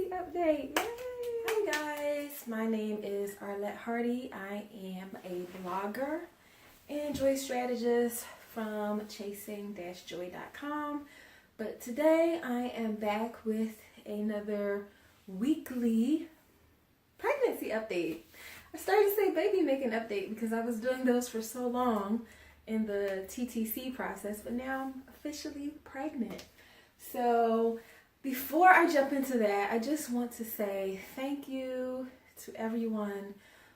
pregnancy update. Yay! Hi guys, my name is Arlette Hardy. I am a blogger and joy strategist from chasing-joy.com. But today I am back with another weekly pregnancy update. I started to say baby making update because I was doing those for so long in the TTC process, but now I'm officially pregnant. So before I jump into that, I just want to say thank you to everyone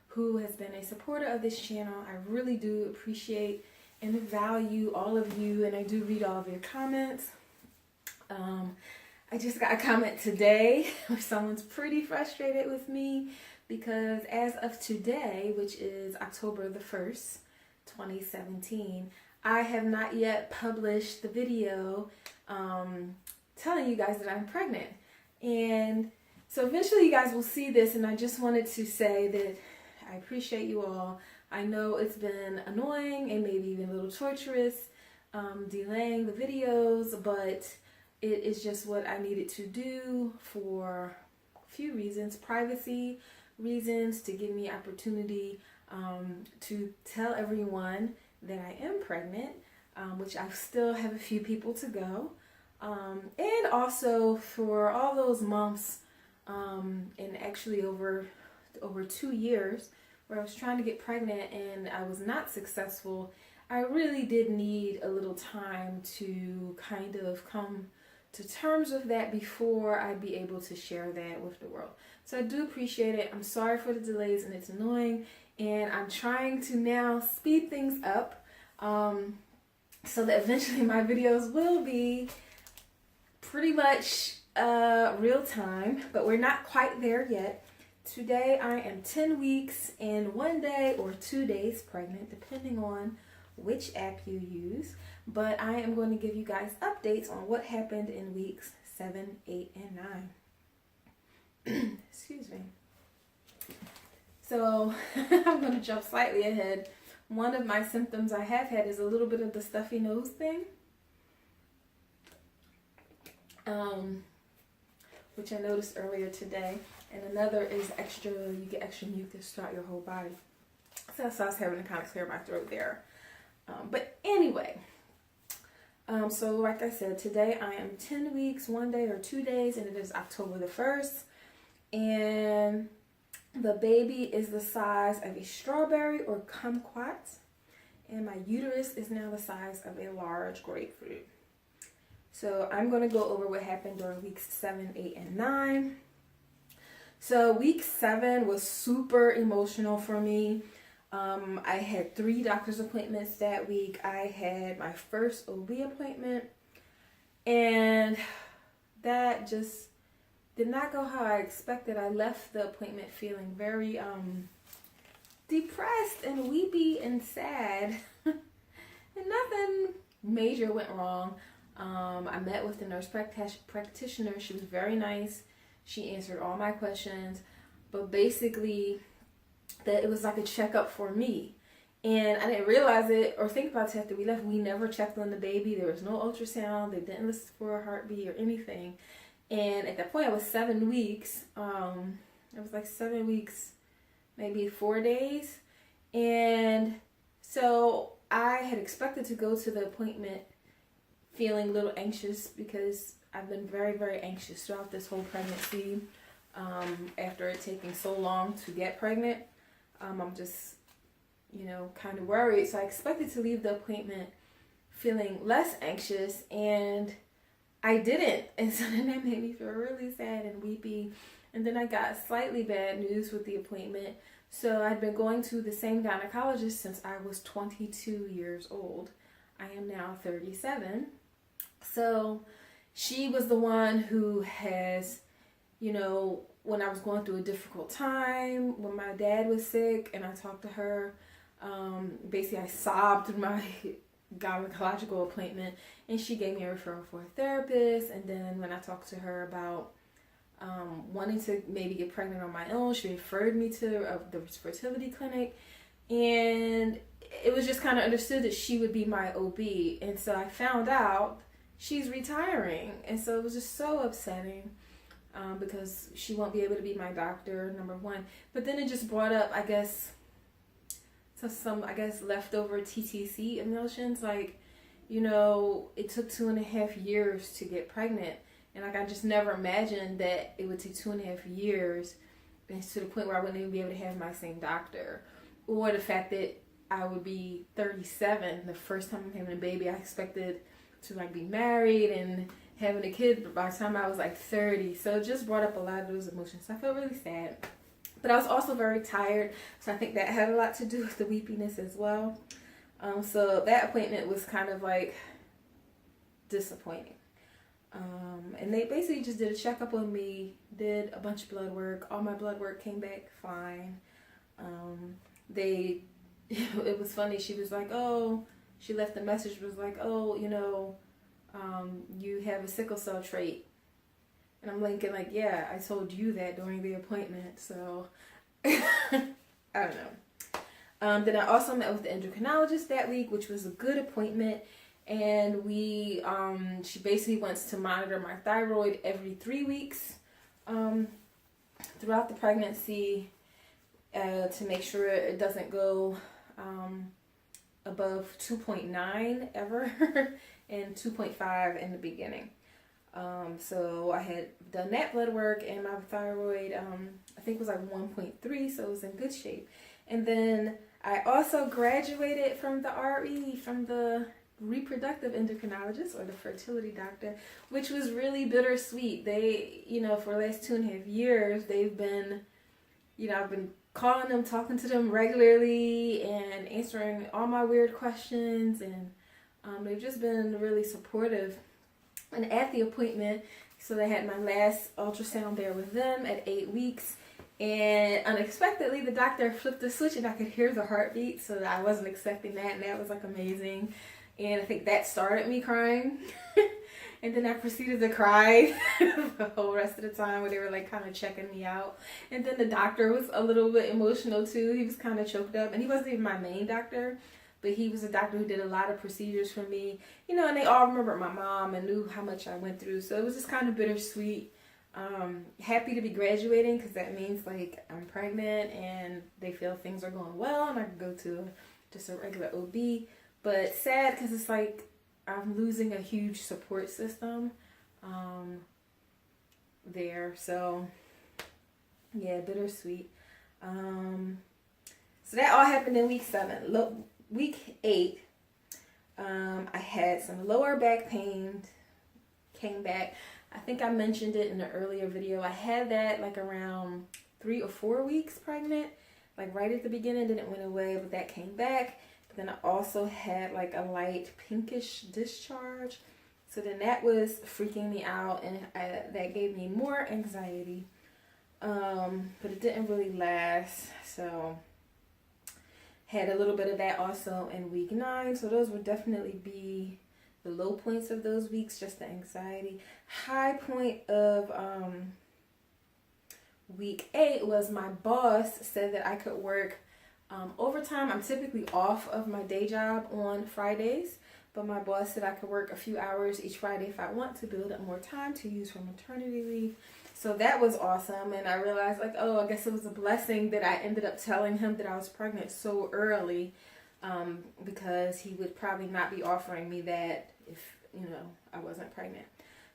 who has been a supporter of this channel. I really do appreciate and value all of you, and I do read all of your comments. I just got a comment today where someone's pretty frustrated with me because as of today, which is October the 1st, 2017, I have not yet published the video telling you guys that I'm pregnant. And so eventually you guys will see this, and I just wanted to say that I appreciate you all. I know it's been annoying and maybe even a little torturous delaying the videos, but it is just what I needed to do for a few reasons. Privacy reasons, to give me opportunity to tell everyone that I am pregnant, which I still have a few people to go. And also for all those months and actually over 2 years where I was trying to get pregnant and I was not successful, I really did need a little time to kind of come to terms with that before I'd be able to share that with the world. So I do appreciate it. I'm sorry for the delays and it's annoying, and I'm trying to now speed things up so that eventually my videos will be pretty much real time, but we're not quite there yet. Today I am 10 weeks and 1 day or 2 days pregnant, depending on which app you use. But I am going to give you guys updates on what happened in weeks 7, 8, and 9. Excuse me. So I'm going to jump slightly ahead. One of my symptoms I have had is a little bit of the stuffy nose thing. Which I noticed earlier today, and another is you get extra mucus throughout your whole body. So I was having to kind of clear my throat there. But anyway, so like I said, today I am 10 weeks, 1 day or 2 days, and it is October the 1st, and the baby is the size of a strawberry or kumquat, and my uterus is now the size of a large grapefruit. So I'm going to go over what happened during weeks 7, 8, and 9. So week 7 was super emotional for me. I had 3 doctor's appointments that week. I had my first OB appointment, and that just did not go how I expected. I left the appointment feeling very depressed and weepy and sad. And nothing major went wrong. I met with the nurse practitioner. She was very nice. She answered all my questions, but basically that it was like a checkup for me. And I didn't realize it or think about it after we left. We never checked on the baby. There was no ultrasound. They didn't listen for a heartbeat or anything. And at that point, I was 7 weeks. It was like 7 weeks, maybe 4 days. And so I had expected to go to the appointment feeling a little anxious because I've been very, very anxious throughout this whole pregnancy. After it taking so long to get pregnant, I'm just, kind of worried. So I expected to leave the appointment feeling less anxious, and I didn't. And so then that made me feel really sad and weepy. And then I got slightly bad news with the appointment. So I'd been going to the same gynecologist since I was 22 years old. I am now 37. So she was the one who has, when I was going through a difficult time, when my dad was sick, and I talked to her, basically I sobbed through my gynecological appointment, and she gave me a referral for a therapist. And then when I talked to her about wanting to maybe get pregnant on my own, she referred me to the fertility clinic, and it was just kind of understood that she would be my OB. And so I found out she's retiring, and so it was just so upsetting. because she won't be able to be my doctor, number one. But then it just brought up, I guess, some leftover TTC emotions. Like, it took 2.5 years to get pregnant. And like, I just never imagined that it would take 2.5 years, and to the point where I wouldn't even be able to have my same doctor. Or the fact that I would be 37 the first time I'm having a baby. I expected to like be married and having a kid, but by the time I was like 30. So it just brought up a lot of those emotions. So I felt really sad. But I was also very tired. So I think that had a lot to do with the weepiness as well. So that appointment was kind of like disappointing. And they basically just did a checkup on me, did a bunch of blood work. All my blood work came back fine. It was funny. She was like, oh, she left a message, was like, oh, you have a sickle cell trait. And I'm thinking like, yeah, I told you that during the appointment. So I don't know. Then I also met with the endocrinologist that week, which was a good appointment. And she basically wants to monitor my thyroid every 3 weeks throughout the pregnancy to make sure it doesn't go above 2.9 ever and 2.5 in the beginning. So I had done that blood work, and my thyroid I think was like 1.3, so it was in good shape. And then I also graduated from the RE, from the reproductive endocrinologist, or the fertility doctor, which was really bittersweet. They, for the last 2.5 years, they've been, I've been calling them, talking to them regularly, and answering all my weird questions, and they've just been really supportive. And at the appointment, so they had my last ultrasound there with them at 8 weeks, and unexpectedly the doctor flipped the switch and I could hear the heartbeat, so I wasn't expecting that, and that was like amazing. And I think that started me crying. And then I proceeded to cry the whole rest of the time, where they were like kind of checking me out. And then the doctor was a little bit emotional too. He was kind of choked up, and he wasn't even my main doctor, but he was a doctor who did a lot of procedures for me, and they all remembered my mom and knew how much I went through. So it was just kind of bittersweet. Happy to be graduating, because that means like I'm pregnant and they feel things are going well and I can go to just a regular OB. But sad, because it's like I'm losing a huge support system there. So yeah, bittersweet. So that all happened in week 7. Week 8, I had some lower back pain, came back. I think I mentioned it in the earlier video. I had that like around 3 or 4 weeks pregnant, like right at the beginning. Then it went away, but that came back. But then I also had like a light pinkish discharge. So then that was freaking me out, and that gave me more anxiety. But it didn't really last. So had a little bit of that also in week 9. So those would definitely be the low points of those weeks, just the anxiety. High point of week 8 was my boss said that I could work overtime. I'm typically off of my day job on Fridays, but my boss said I could work a few hours each Friday if I want, to build up more time to use for maternity leave. So that was awesome. And I realized like, oh, I guess it was a blessing that I ended up telling him that I was pregnant so early, because he would probably not be offering me that if, I wasn't pregnant.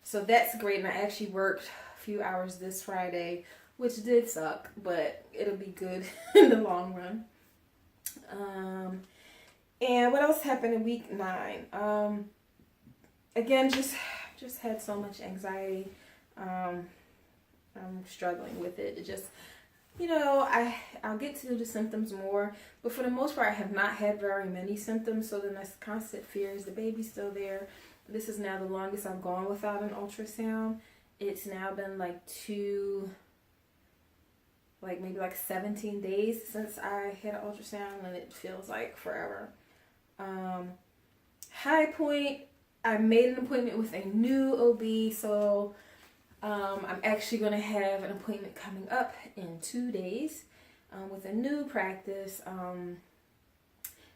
So that's great. And I actually worked a few hours this Friday, which did suck, but it'll be good in the long run. And what else happened in week 9? Again, just had so much anxiety. I'm struggling with it. It just, I'll get to the symptoms more, but for the most part, I have not had very many symptoms. So then this constant fear, is the baby still there? This is now the longest I've gone without an ultrasound. It's now been maybe 17 days since I had an ultrasound, and it feels like forever. High point, I made an appointment with a new OB, so I'm actually going to have an appointment coming up in 2 days with a new practice.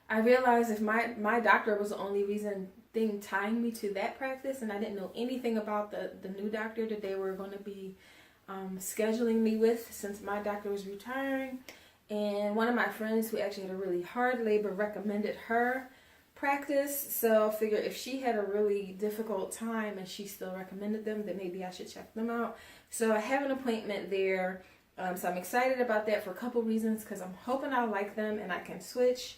I realized if my doctor was the only thing tying me to that practice, and I didn't know anything about the new doctor that they were going to be scheduling me with since my doctor was retiring. And one of my friends who actually had a really hard labor recommended her practice. So I figured if she had a really difficult time and she still recommended them, then maybe I should check them out. So I have an appointment there. So I'm excited about that for a couple reasons, because I'm hoping I'll like them and I can switch.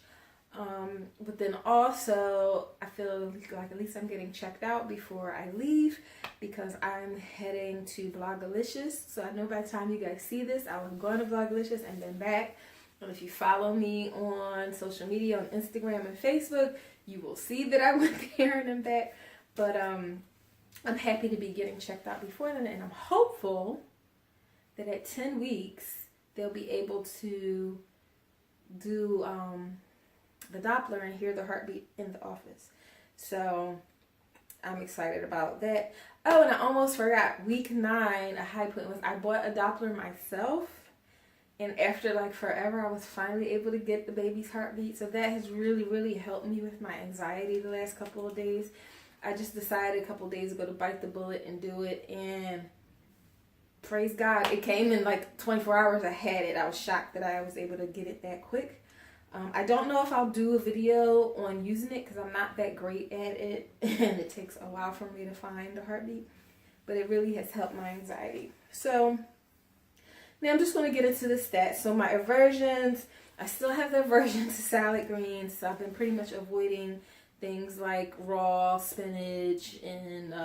But then also I feel like at least I'm getting checked out before I leave, because I'm heading to Vlogalicious. So I know by the time you guys see this, I will go to Vlogalicious and then back. And if you follow me on social media, on Instagram and Facebook, you will see that I went there and then back. But I'm happy to be getting checked out before then, and I'm hopeful that at 10 weeks they'll be able to do the Doppler and hear the heartbeat in the office. So I'm excited about that. Oh, and I almost forgot, week 9, a high point was I bought a Doppler myself. And after like forever, I was finally able to get the baby's heartbeat. So that has really, really helped me with my anxiety the last couple of days. I just decided a couple of days ago to bite the bullet and do it. And praise God, it came in like 24 hours. I had it. I was shocked that I was able to get it that quick. I don't know if I'll do a video on using it because I'm not that great at it. And it takes a while for me to find the heartbeat. But it really has helped my anxiety. So now I'm just going to get into the stats. So my aversions, I still have the aversion to salad greens. So I've been pretty much avoiding things like raw spinach and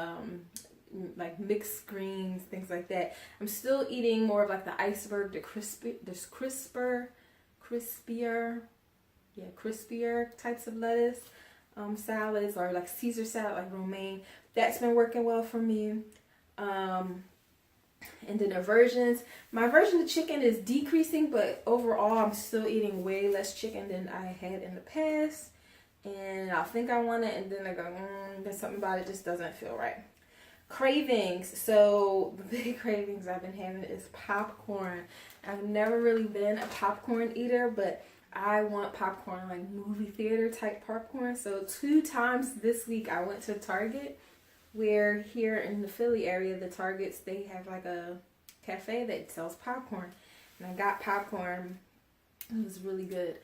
like mixed greens, things like that. I'm still eating more of like the iceberg, the crispier types of lettuce salads, or like Caesar salad, like romaine. That's been working well for me. And then aversions. My aversion to chicken is decreasing, but overall I'm still eating way less chicken than I had in the past. And I'll think I want it, and then I go, there's something about it just doesn't feel right. Cravings. So the big cravings I've been having is popcorn. I've never really been a popcorn eater, but I want popcorn, like movie theater type popcorn. So 2 times this week I went to Target, where here in the Philly area, the Targets, they have like a cafe that sells popcorn. And I got popcorn. It was really good.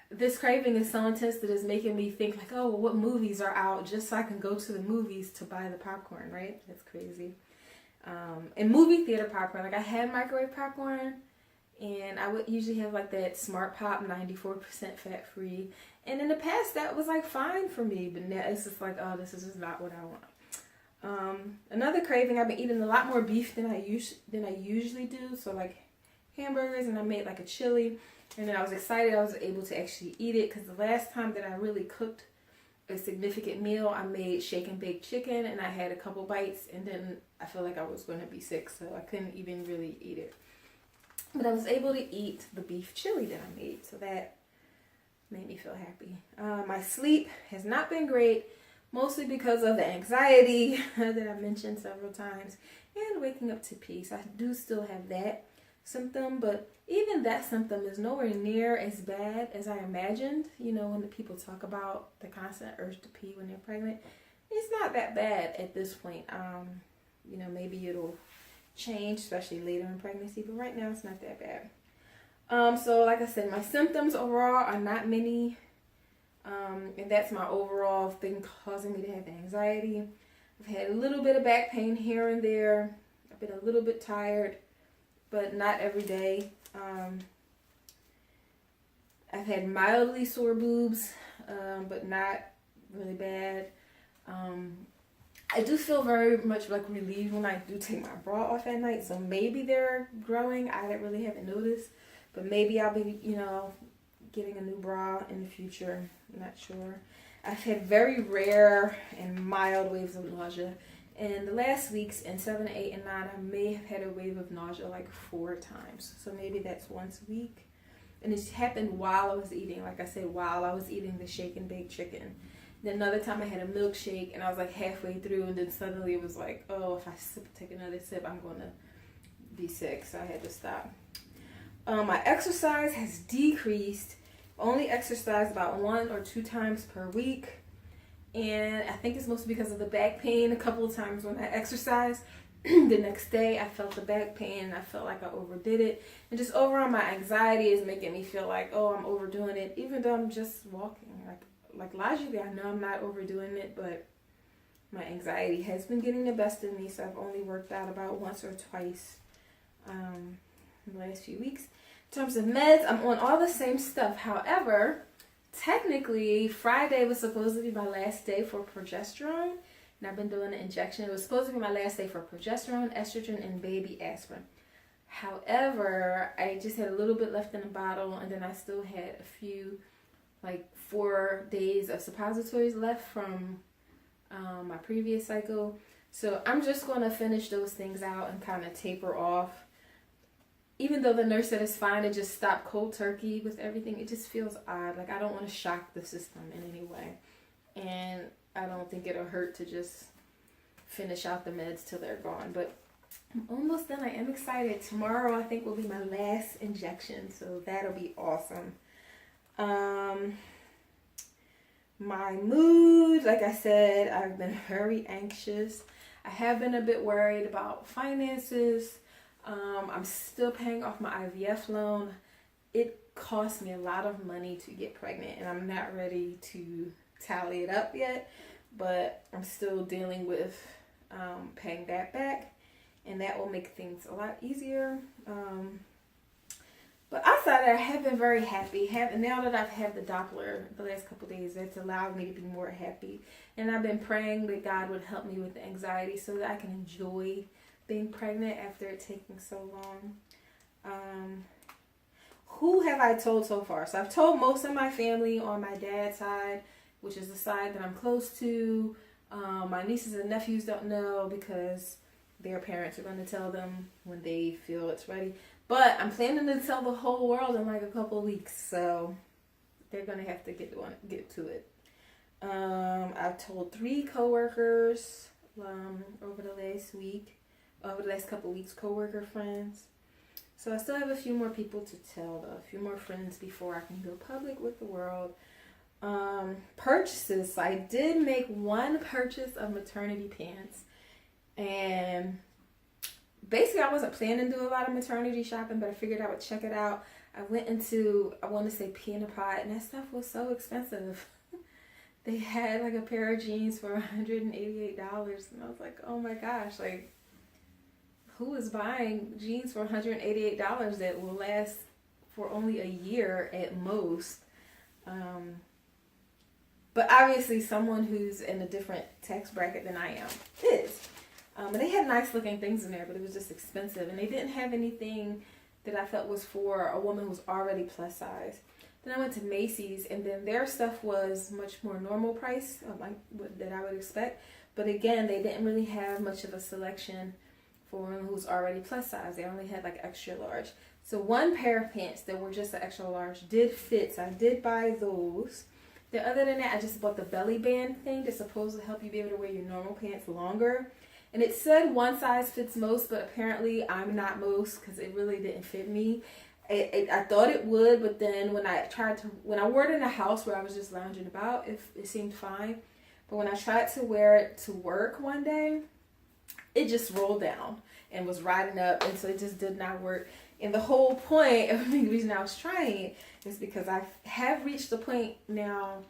This craving is so intense that it's making me think like, oh, well, what movies are out, just so I can go to the movies to buy the popcorn, right? That's crazy. And movie theater popcorn, like I had microwave popcorn, and I would usually have like that Smart Pop 94% fat free. And in the past that was like fine for me, but now it's just like, oh, this is just not what I want. Another craving, I've been eating a lot more beef than I usually do. So like hamburgers, and I made like a chili, and then I was excited I was able to actually eat it, because the last time that I really cooked a significant meal, I made shake and bake chicken, and I had a couple bites, and then I felt like I was going to be sick, so I couldn't even really eat it. But I was able to eat the beef chili that I made, so that made me feel happy. My sleep has not been great, mostly because of the anxiety that I mentioned several times, and waking up to pee. So I do still have that symptom, but even that symptom is nowhere near as bad as I imagined. You know, when the people talk about the constant urge to pee when they're pregnant, it's not that bad at this point. You know, maybe it'll change, especially later in pregnancy, but right now it's not that bad. So like I said, my symptoms overall are not many, and that's my overall thing causing me to have anxiety. I've had a little bit of back pain here and there. I've been a little bit tired, but not every day. I've had mildly sore boobs, but not really bad. I do feel very much like relieved when I do take my bra off at night, so maybe they're growing. I really haven't noticed, but maybe I'll be, you know, getting a new bra in the future. I'm not sure. I've had very rare and mild waves of nausea. And the last weeks, in 7, 8, and 9, I may have had a wave of nausea like 4 times. So maybe that's once a week. And it's happened while I was eating, like I said, while I was eating the shake and bake chicken. Then another time I had a milkshake, and I was like halfway through, and then suddenly it was like, oh, if I take another sip, I'm going to be sick. So I had to stop. My exercise has decreased. Only exercise about 1 or 2 times per week. And I think it's mostly because of the back pain a couple of times when I exercise. The next day I felt the back pain and I felt like I overdid it. And just overall my anxiety is making me feel like, oh, I'm overdoing it, even though I'm just walking. Like logically I know I'm not overdoing it, but my anxiety has been getting the best of me, so I've only worked out about once or twice in the last few weeks. In terms of meds, I'm on all the same stuff. However, technically, Friday was supposed to be my last day for progesterone, and I've been doing an injection. It was supposed to be my last day for progesterone, estrogen, and baby aspirin. However, I just had a little bit left in the bottle, and then I still had a few, like 4 days of suppositories left from my previous cycle. So I'm just going to finish those things out and kind of taper off. Even though the nurse said it's fine to just stop cold turkey with everything, it just feels odd. Like I don't want to shock the system in any way. And I don't think it'll hurt to just finish out the meds till they're gone. But I'm almost done. I am excited. Tomorrow I think will be my last injection, so that'll be awesome. My mood, like I said, I've been very anxious. I have been a bit worried about finances. I'm still paying off my IVF loan. It cost me a lot of money to get pregnant, and I'm not ready to tally it up yet, but I'm still dealing with paying that back, and that will make things a lot easier. But outside that, I have been very happy. Now that I've had the Doppler the last couple of days, it's allowed me to be more happy. And I've been praying that God would help me with the anxiety so that I can enjoy being pregnant after it taking so long. Who have I told so far? So I've told most of my family on my dad's side, which is the side that I'm close to. My nieces and nephews don't know because their parents are going to tell them when they feel it's ready. But I'm planning to tell the whole world in like a couple of weeks, so they're going to have to get to it. I've told 3 coworkers over the last couple of weeks, coworker friends. So I still have a few more people to tell, though, a few more friends before I can go public with the world. Purchases. So I did make one purchase of maternity pants, and basically, I wasn't planning to do a lot of maternity shopping, but I figured I would check it out. I went into, I want to say Peanut Pot, and that stuff was so expensive. They had like a pair of jeans for $188, and I was like, oh my gosh, like, who is buying jeans for $188 that will last for only a year at most? But obviously, someone who's in a different tax bracket than I am is. And they had nice looking things in there, but it was just expensive. And they didn't have anything that I felt was for a woman who's already plus size. Then I went to Macy's, and then their stuff was much more normal price that I would expect. But again, they didn't really have much of a selection for a woman who's already plus size. They only had like extra large. So one pair of pants that were just an extra large did fit, so I did buy those. Then other than that, I just bought the belly band thing that's supposed to help you be able to wear your normal pants longer. And it said one size fits most, but apparently I'm not most because it really didn't fit me. I thought it would, but then when I wore it in a house where I was just lounging about, it seemed fine. But when I tried to wear it to work one day, it just rolled down and was riding up, and so it just did not work. And the whole point of the reason I was trying it is because I have reached the point now.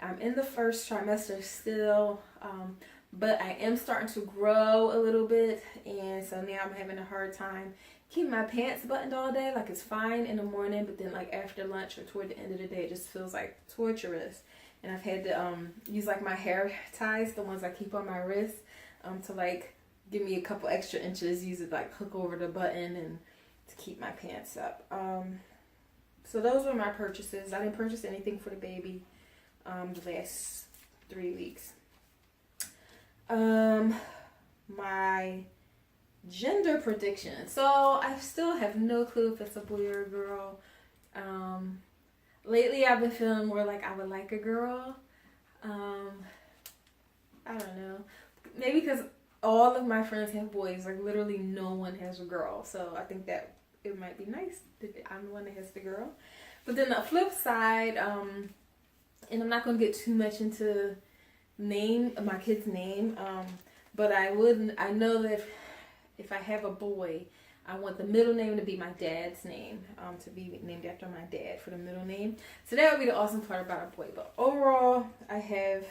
I'm in the first trimester still, but I am starting to grow a little bit, and so now I'm having a hard time keeping my pants buttoned all day. Like, it's fine in the morning, but then like after lunch or toward the end of the day, it just feels like torturous. And I've had to use like my hair ties, the ones I keep on my wrist, to like give me a couple extra inches, use it like hook over the button and to keep my pants up. So those were my purchases. I didn't purchase anything for the baby the last 3 weeks. My gender prediction. So I still have no clue if it's a boy or a girl. Lately I've been feeling more like I would like a girl. I don't know. Maybe because all of my friends have boys. Like, literally no one has a girl. So I think that it might be nice that I'm the one that has the girl. But then the flip side, and I'm not going to get too much into my kid's name, but I know that if I have a boy, I want the middle name to be my dad's name, to be named after my dad for the middle name. So that would be the awesome part about a boy. But overall, I have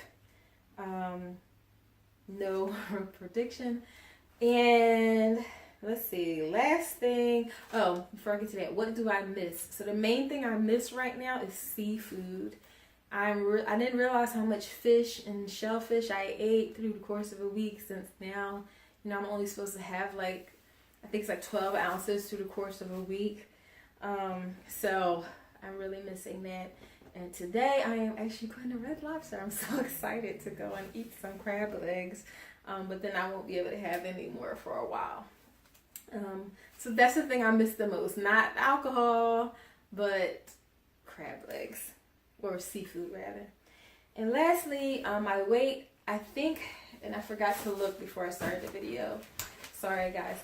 no prediction. And let's see, last thing. Oh, before I get to that, what do I miss? So the main thing I miss right now is seafood. I didn't realize how much fish and shellfish I ate through the course of a week, since now, I'm only supposed to have like, I think it's like 12 ounces through the course of a week. So I'm really missing that. And today I am actually going to Red Lobster. I'm so excited to go and eat some crab legs. But then I won't be able to have any more for a while. So that's the thing I miss the most. Not alcohol, but crab legs. Or seafood rather. And lastly, my weight, I think, and I forgot to look before I started the video. Sorry guys.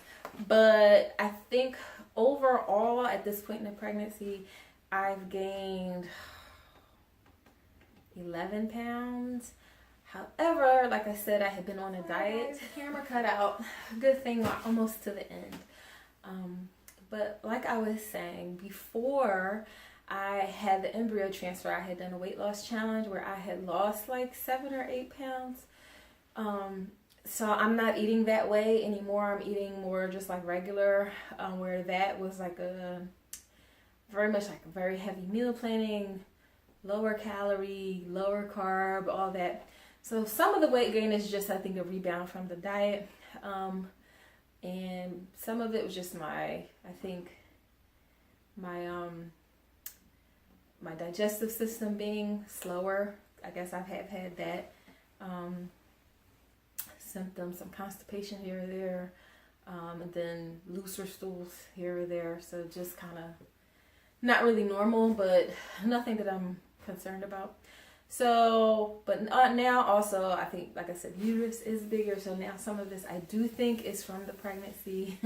But I think overall at this point in the pregnancy, I've gained 11 pounds. However, like I said, I had been on a diet. Camera cut out. Good thing we're almost to the end. But like I was saying, before I had the embryo transfer, I had done a weight loss challenge where I had lost like 7 or 8 pounds. So I'm not eating that way anymore. I'm eating more just like regular, where that was like very much like a very heavy meal planning, lower calorie, lower carb, all that. So some of the weight gain is just, I think, a rebound from the diet. And some of it was just my digestive system being slower. I guess I've had that. Symptoms, some constipation here or there, and then looser stools here or there. So just kind of not really normal, but nothing that I'm concerned about. So, but now also, I think, like I said, uterus is bigger. So now some of this I do think is from the pregnancy.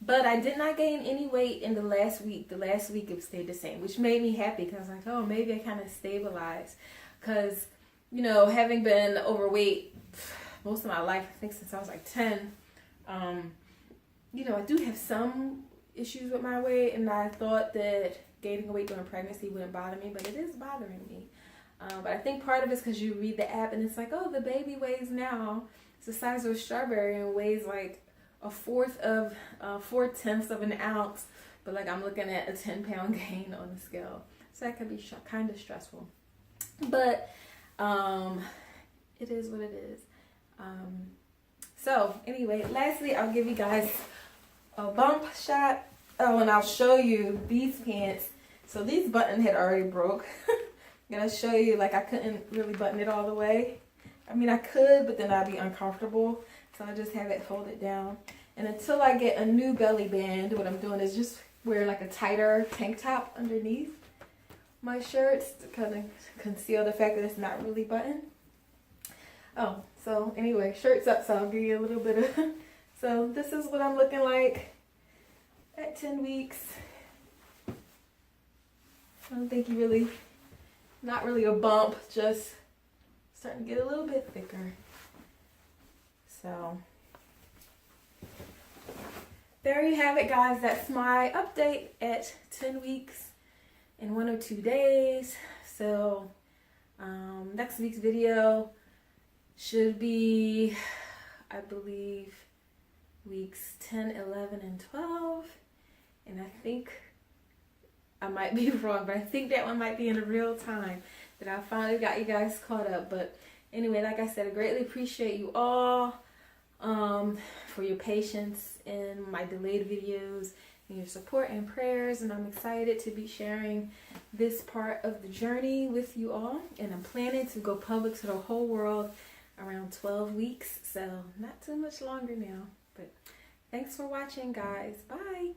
But I did not gain any weight in the last week. The last week it stayed the same, which made me happy because I was like, oh, maybe I kind of stabilized. Because, having been overweight most of my life, I think since I was like 10, I do have some issues with my weight, and I thought that gaining weight during pregnancy wouldn't bother me, but it is bothering me. But I think part of it's because you read the app and it's like, oh, the baby weighs now, it's the size of a strawberry and weighs like 4/10 of an ounce, but like I'm looking at a 10-pound gain on the scale, so that can be kind of stressful. But it is what it is. So anyway, lastly, I'll give you guys a bump shot. Oh, and I'll show you these pants. So these button had already broke. I'm gonna show you, like, I couldn't really button it all the way. I mean, I could, but then I'd be uncomfortable. So I just have it folded down. And until I get a new belly band, what I'm doing is just wear like a tighter tank top underneath my shirts to kind of conceal the fact that it's not really buttoned. Oh, so anyway, shirts up, so I'll give you a little bit of... So this is what I'm looking like at 10 weeks. I don't think you really... Not really a bump, just starting to get a little bit thicker. So there you have it, guys. That's my update at 10 weeks and 1 or 2 days. So next week's video should be, I believe, weeks 10, 11, and 12. And I think, I might be wrong, but I think that one might be in real time, that I finally got you guys caught up. But anyway, like I said, I greatly appreciate you all for your patience in my delayed videos and your support and prayers. And I'm excited to be sharing this part of the journey with you all. And I'm planning to go public to the whole world around 12 weeks. So not too much longer now. But thanks for watching, guys. Bye.